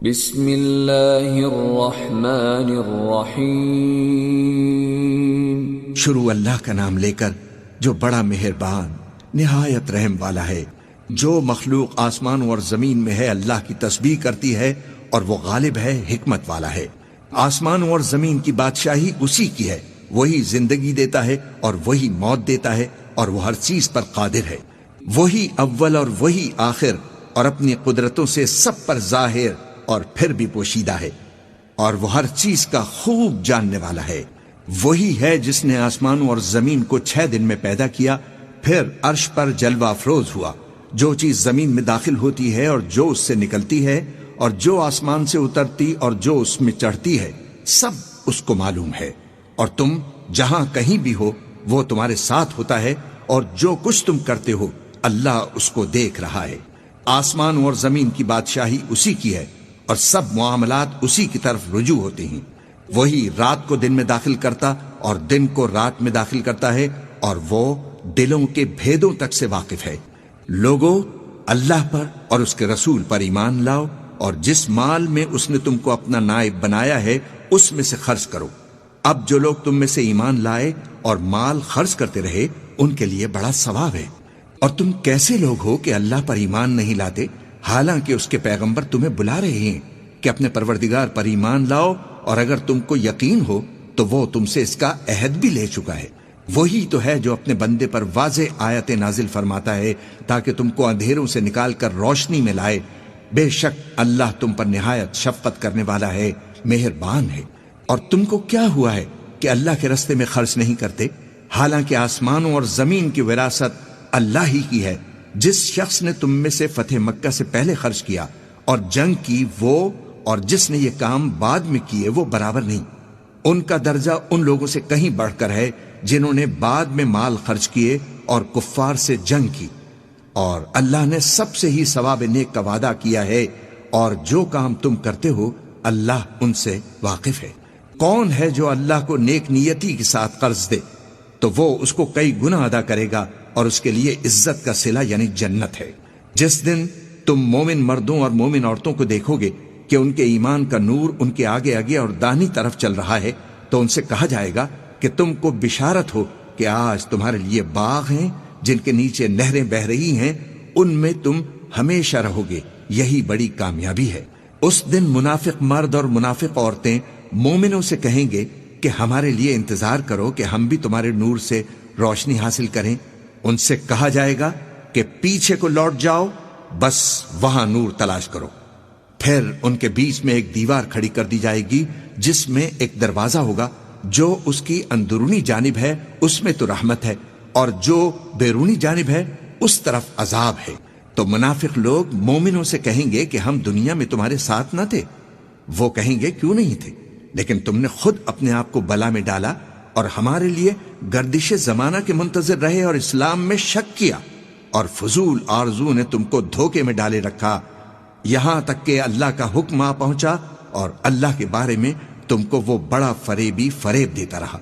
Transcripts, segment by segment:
بسم اللہ الرحمن الرحیم۔ شروع اللہ کا نام لے کر جو بڑا مہربان نہایت رحم والا ہے۔ جو مخلوق آسمانوں اور زمین میں ہے اللہ کی تسبیح کرتی ہے اور وہ غالب ہے، حکمت والا ہے۔ آسمانوں اور زمین کی بادشاہی اسی کی ہے، وہی زندگی دیتا ہے اور وہی موت دیتا ہے اور وہ ہر چیز پر قادر ہے۔ وہی اول اور وہی آخر اور اپنی قدرتوں سے سب پر ظاہر اور پھر بھی پوشیدہ ہے، اور وہ ہر چیز کا خوب جاننے والا ہے۔ وہی ہے جس نے آسمانوں اور زمین کو 6 دن میں پیدا کیا، پھر عرش پر جلوہ افروز ہوا۔ جو چیز زمین میں داخل ہوتی ہے اور جو اس سے نکلتی ہے اور جو آسمان سے اترتی اور جو اس میں چڑھتی ہے، سب اس کو معلوم ہے۔ اور تم جہاں کہیں بھی ہو وہ تمہارے ساتھ ہوتا ہے، اور جو کچھ تم کرتے ہو اللہ اس کو دیکھ رہا ہے۔ آسمان اور زمین کی بادشاہی اسی کی ہے اور سب معاملات اسی کی طرف رجوع ہوتے ہیں۔ وہی رات کو دن میں داخل کرتا اور دن کو رات میں داخل کرتا ہے، اور وہ دلوں کے بھیدوں تک سے واقف ہے۔ لوگو، اللہ پر اور اس کے رسول پر ایمان لاؤ، اور جس مال میں اس نے تم کو اپنا نائب بنایا ہے اس میں سے خرچ کرو۔ اب جو لوگ تم میں سے ایمان لائے اور مال خرچ کرتے رہے ان کے لیے بڑا ثواب ہے۔ اور تم کیسے لوگ ہو کہ اللہ پر ایمان نہیں لاتے، حالانکہ اس کے پیغمبر تمہیں بلا رہے ہیں کہ اپنے پروردگار پر ایمان لاؤ، اور اگر تم کو یقین ہو تو وہ تم سے اس کا عہد بھی لے چکا ہے۔ وہی تو ہے جو اپنے بندے پر واضح آیتیں نازل فرماتا ہے تاکہ تم کو اندھیروں سے نکال کر روشنی میں لائے۔ بے شک اللہ تم پر نہایت شفقت کرنے والا ہے، مہربان ہے۔ اور تم کو کیا ہوا ہے کہ اللہ کے راستے میں خرچ نہیں کرتے، حالانکہ آسمانوں اور زمین کی وراثت اللہ ہی کی ہے۔ جس شخص نے تم میں سے فتح مکہ سے پہلے خرچ کیا اور جنگ کی، وہ اور جس نے یہ کام بعد میں کیے وہ برابر نہیں۔ ان کا درجہ ان لوگوں سے کہیں بڑھ کر ہے جنہوں نے بعد میں مال خرچ کیے اور کفار سے جنگ کی، اور اللہ نے سب سے ہی ثواب نیک کا وعدہ کیا ہے، اور جو کام تم کرتے ہو اللہ ان سے واقف ہے۔ کون ہے جو اللہ کو نیک نیتی کے ساتھ قرض دے تو وہ اس کو کئی گنا ادا کرے گا، اور اس کے لیے عزت کا صلہ یعنی جنت ہے۔ جس دن تم مومن مردوں اور مومن عورتوں کو دیکھو گے کہ ان کے ایمان کا نور ان کے آگے آگے اور داہنی طرف چل رہا ہے، تو ان سے کہا جائے گا کہ تم کو بشارت ہو کہ آج تمہارے لیے باغ ہیں جن کے نیچے نہریں بہ رہی ہیں، ان میں تم ہمیشہ رہو گے، یہی بڑی کامیابی ہے۔ اس دن منافق مرد اور منافق عورتیں مومنوں سے کہیں گے کہ ہمارے لیے انتظار کرو کہ ہم بھی تمہارے نور سے روشنی حاصل کریں۔ ان سے کہا جائے گا کہ پیچھے کو لوٹ جاؤ، بس وہاں نور تلاش کرو۔ پھر ان کے بیچ میں ایک دیوار کھڑی کر دی جائے گی جس میں ایک دروازہ ہوگا، جو اس کی اندرونی جانب ہے اس میں تو رحمت ہے، اور جو بیرونی جانب ہے اس طرف عذاب ہے۔ تو منافق لوگ مومنوں سے کہیں گے کہ ہم دنیا میں تمہارے ساتھ نہ تھے؟ وہ کہیں گے کیوں نہیں تھے، لیکن تم نے خود اپنے آپ کو بلا میں ڈالا اور ہمارے لیے گردش زمانہ کے منتظر رہے اور اسلام میں شک کیا، اور فضول آرزو نے تم کو دھوکے میں ڈالے رکھا، یہاں تک کہ اللہ کا حکم آ پہنچا اور اللہ کے بارے میں تم کو وہ بڑا فریبی فریب دیتا رہا۔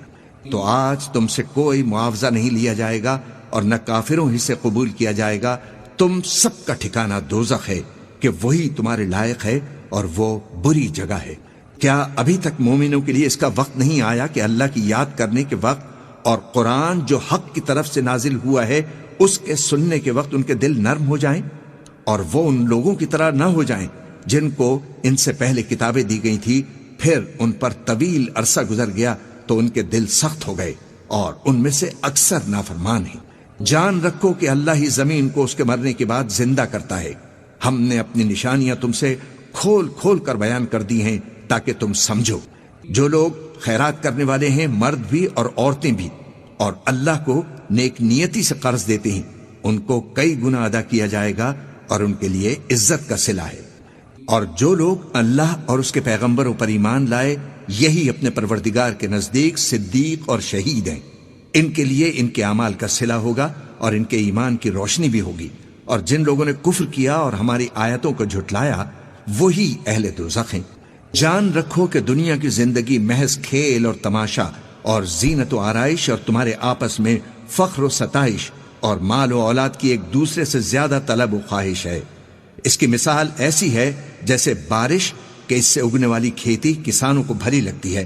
تو آج تم سے کوئی معاوضہ نہیں لیا جائے گا اور نہ کافروں ہی سے قبول کیا جائے گا۔ تم سب کا ٹھکانہ دوزخ ہے کہ وہی تمہارے لائق ہے، اور وہ بری جگہ ہے۔ کیا ابھی تک مومنوں کے لیے اس کا وقت نہیں آیا کہ اللہ کی یاد کرنے کے وقت اور قرآن جو حق کی طرف سے نازل ہوا ہے اس کے سننے کے وقت ان کے دل نرم ہو جائیں، اور وہ ان لوگوں کی طرح نہ ہو جائیں جن کو ان سے پہلے کتابیں دی گئی تھی، پھر ان پر طویل عرصہ گزر گیا تو ان کے دل سخت ہو گئے، اور ان میں سے اکثر نافرمان ہیں۔ جان رکھو کہ اللہ ہی زمین کو اس کے مرنے کے بعد زندہ کرتا ہے۔ ہم نے اپنی نشانیاں تم سے کھول کھول کر بیان کر دی ہیں تاکہ تم سمجھو۔ جو لوگ خیرات کرنے والے ہیں، مرد بھی اور عورتیں بھی، اور اللہ کو نیک نیتی سے قرض دیتے ہیں، ان کو کئی گنا ادا کیا جائے گا اور ان کے لیے عزت کا صلہ ہے۔ اور جو لوگ اللہ اور اس کے پیغمبروں پر ایمان لائے، یہی اپنے پروردگار کے نزدیک صدیق اور شہید ہیں۔ ان کے لیے ان کے اعمال کا صلہ ہوگا اور ان کے ایمان کی روشنی بھی ہوگی۔ اور جن لوگوں نے کفر کیا اور ہماری آیتوں کو جھٹلایا، وہی اہل دوزخ ہیں۔ جان رکھو کہ دنیا کی زندگی محض کھیل اور تماشا اور زینت و آرائش اور تمہارے آپس میں فخر و ستائش اور مال و اولاد کی ایک دوسرے سے زیادہ طلب و خواہش ہے۔ اس کی مثال ایسی ہے جیسے بارش کہ اس سے اگنے والی کھیتی کسانوں کو بھلی لگتی ہے،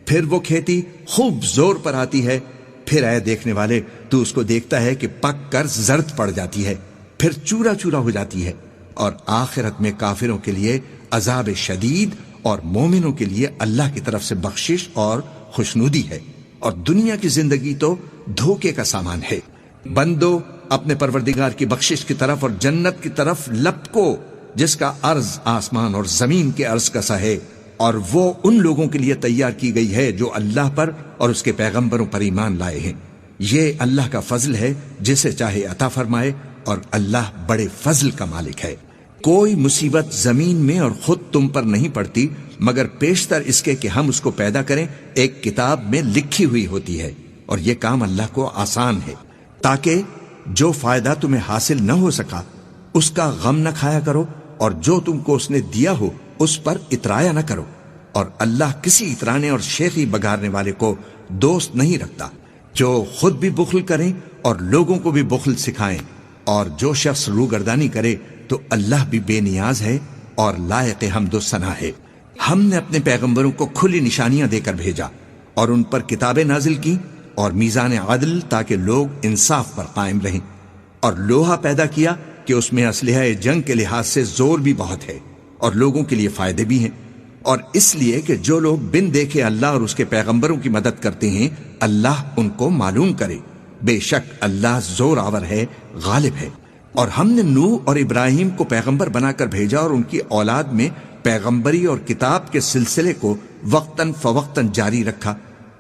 پھر وہ کھیتی خوب زور پر آتی ہے، پھر اے دیکھنے والے تو اس کو دیکھتا ہے کہ پک کر زرد پڑ جاتی ہے، پھر چورا چورا ہو جاتی ہے، اور آخرت میں کافروں کے لیے عذاب شدید اور مومنوں کے لیے اللہ کی طرف سے بخشش اور خوشنودی ہے، اور دنیا کی زندگی تو دھوکے کا سامان ہے۔ بندو اپنے پروردگار کی بخشش کی طرف اور جنت کی طرف لپکو جس کا عرض آسمان اور زمین کے عرض کا سا ہے، اور وہ ان لوگوں کے لیے تیار کی گئی ہے جو اللہ پر اور اس کے پیغمبروں پر ایمان لائے ہیں۔ یہ اللہ کا فضل ہے، جسے چاہے عطا فرمائے، اور اللہ بڑے فضل کا مالک ہے۔ کوئی مصیبت زمین میں اور خود تم پر نہیں پڑتی مگر پیشتر اس کے کہ ہم اس کو پیدا کریں ایک کتاب میں لکھی ہوئی ہوتی ہے، اور یہ کام اللہ کو آسان ہے، تاکہ جو فائدہ تمہیں حاصل نہ ہو سکا اس کا غم نہ کھایا کرو، اور جو تم کو اس نے دیا ہو اس پر اترایا نہ کرو، اور اللہ کسی اترانے اور شیخی بگارنے والے کو دوست نہیں رکھتا۔ جو خود بھی بخل کریں اور لوگوں کو بھی بخل سکھائیں، اور جو شخص روگردانی کرے تو اللہ بھی بے نیاز ہے اور لائق حمد و ثنا ہے۔ ہم نے اپنے پیغمبروں کو کھلی نشانیاں دے کر بھیجا اور ان پر کتابیں نازل کی اور میزان عدل تاکہ لوگ انصاف پر قائم رہیں، اور لوہا پیدا کیا کہ اس میں اسلحہ جنگ کے لحاظ سے زور بھی بہت ہے اور لوگوں کے لیے فائدے بھی ہیں، اور اس لیے کہ جو لوگ بن دیکھے اللہ اور اس کے پیغمبروں کی مدد کرتے ہیں اللہ ان کو معلوم کرے، بے شک اللہ زور آور ہے، غالب ہے۔ اور ہم نے نوح اور ابراہیم کو پیغمبر بنا کر بھیجا اور ان کی اولاد میں پیغمبری اور کتاب کے سلسلے کو وقتاً فوقتاً جاری رکھا،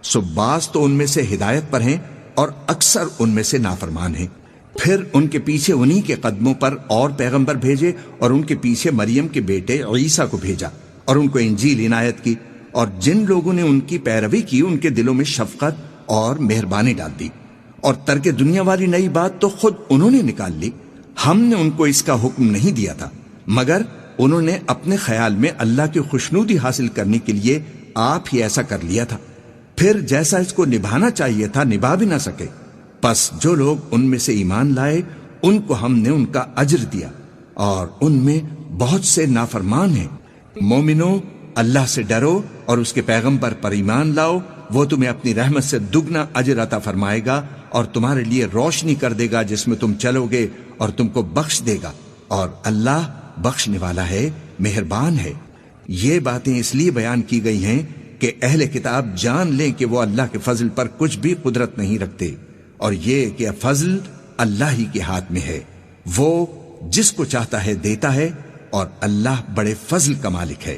سو بعض تو ان میں سے ہدایت پر ہیں اور اکثر ان میں سے نافرمان ہیں۔ پھر ان کے پیچھے انہی کے قدموں پر اور پیغمبر بھیجے، اور ان کے پیچھے مریم کے بیٹے عیسیٰ کو بھیجا اور ان کو انجیل عنایت کی، اور جن لوگوں نے ان کی پیروی کی ان کے دلوں میں شفقت اور مہربانی ڈال دی، اور ترک دنیا والی نئی بات تو خود انہوں نے نکال لی۔ ہم نے ان کو اس کا حکم نہیں دیا تھا مگر انہوں نے اپنے خیال میں اللہ کی خوشنودی حاصل کرنے کے لیے آپ ہی ایسا کر لیا تھا، پھر جیسا اس کو نبھانا چاہیے تھا نبھا بھی نہ سکے۔ پس جو لوگ ان میں سے ایمان لائے ان کو ہم نے ان کا اجر دیا، اور ان میں بہت سے نافرمان ہیں۔ مومنو، اللہ سے ڈرو اور اس کے پیغمبر پر ایمان لاؤ، وہ تمہیں اپنی رحمت سے دگنا اجر عطا فرمائے گا اور تمہارے لیے روشنی کر دے گا جس میں تم چلو گے، اور تم کو بخش دے گا، اور اللہ بخشنے والا ہے، مہربان ہے۔ یہ باتیں اس لیے بیان کی گئی ہیں کہ اہل کتاب جان لیں کہ وہ اللہ کے فضل پر کچھ بھی قدرت نہیں رکھتے، اور یہ کہ فضل اللہ ہی کے ہاتھ میں ہے، وہ جس کو چاہتا ہے دیتا ہے، اور اللہ بڑے فضل کا مالک ہے۔